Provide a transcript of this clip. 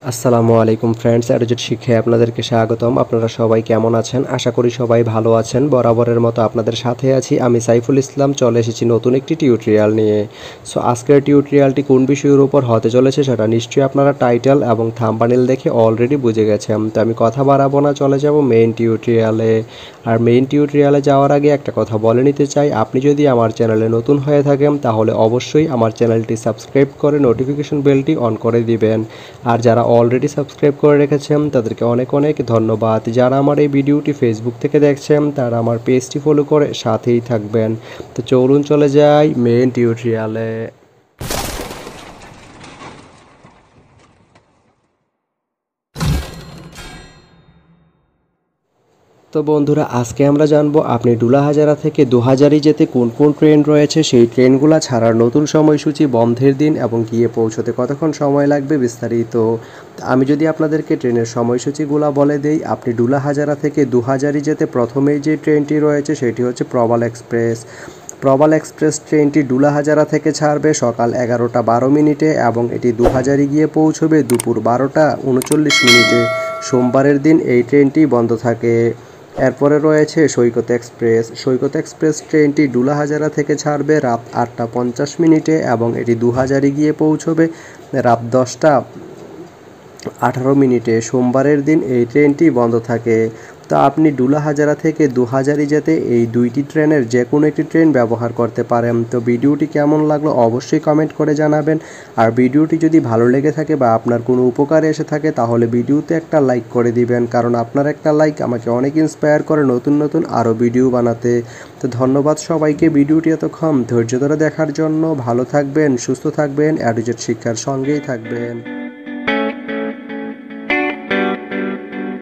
আসসালামু আলাইকুম ফ্রেন্ডস, অ্যাডোজেট শিক্ষায় আপনাদেরকে স্বাগতম। আপনারা সবাই কেমন আছেন? আশা করি সবাই ভালো আছেন। বরাবরের মতো আপনাদের সাথে আছি আমি সাইফুল ইসলাম। চলে এসেছি নতুন একটি টিউটোরিয়াল নিয়ে। সো আজকের টিউটোরিয়ালটি কোন বিষয়ের উপর হতে চলেছে সেটা নিশ্চয়ই আপনারা টাইটেল এবং থাম্বনেল দেখে অলরেডি বুঝে গেছেন। তো আমি কথা বাড়াবো না, চলে যাব মেইন টিউটোরিয়ালে। আর মেইন টিউটোরিয়ালে যাওয়ার আগে একটা কথা বলে নিতে চাই, আপনি যদি আমার চ্যানেলে নতুন হয়ে থাকেন তাহলে অবশ্যই আমার চ্যানেলটি সাবস্ক্রাইব করে নোটিফিকেশন বেলটি অন করে দিবেন। আর যারা অলরেডি সাবস্ক্রাইব করে রেখেছেন তাদেরকে অনেক অনেক ধন্যবাদ। যারা আমার এই ভিডিওটি ফেসবুক থেকে দেখছেন তারা আমার পেজটি ফলো করে সাথেই থাকবেন। তো চলুন চলে যাই মেইন টিউটোরিয়ালে। তো বন্ধুরা, আজকে আমরা জানবো আপনি ডুলাহাজারা থেকে দুহাজারি যেতে কোন কোন ট্রেন রয়েছে, সেই ট্রেনগুলো ছাড়ার নতুন সময়সূচি, বন্ধের দিন এবং গিয়ে পৌঁছতে কতক্ষণ সময় লাগবে বিস্তারিত। আমি যদি আপনাদেরকে ট্রেনের সময়সূচিগুলো বলে দেই, আপনি ডুলাহাজারা থেকে দুহাজারি যেতে প্রথমেই যে ট্রেনটি রয়েছে সেটি হচ্ছে প্রবাল এক্সপ্রেস। প্রবাল এক্সপ্রেস ট্রেনটি ডুলাহাজারা থেকে ছাড়বে সকাল 11টা 12 মিনিটে এবং এটি দুহাজারি গিয়ে পৌঁছবে দুপুর 12টা 39 মিনিটে। সোমবারের দিন এই ট্রেনটি বন্ধ থাকে। এরপরে রয়েছে সৈকত এক্সপ্রেস। সৈকত এক্সপ্রেস ট্রেনটি ডুলাহাজারা থেকে ছাড়বে রাত 8টা 50 মিনিটে এবং এটি দুহাজারি গিয়ে পৌঁছবে রাত 10টা 18 মিনিটে। সোমবারের দিন এই ট্রেনটি বন্ধ থাকে। তো আপনি ডুলাহাজারা থেকে দুহাজারি যেতে এই দুইটি ট্রেনের যে কোনো একটি ট্রেন ব্যবহার করতে পারেন। তো ভিডিওটি কেমন লাগলো অবশ্যই কমেন্ট করে জানাবেন। আর ভিডিওটি যদি ভালো লেগে থাকে বা আপনার কোনো উপকারে এসে থাকে তাহলে ভিডিওতে একটা লাইক করে দিবেন, কারণ আপনার একটা লাইক আমাকে অনেক ইন্সপায়ার করে নতুন নতুন আরও ভিডিও বানাতে। তো ধন্যবাদ সবাইকে ভিডিওটি এতক্ষণ ধৈর্য ধরে দেখার জন্য। ভালো থাকবেন, সুস্থ থাকবেন, অ্যাডোজেট শিক্ষার সঙ্গেই থাকবেন।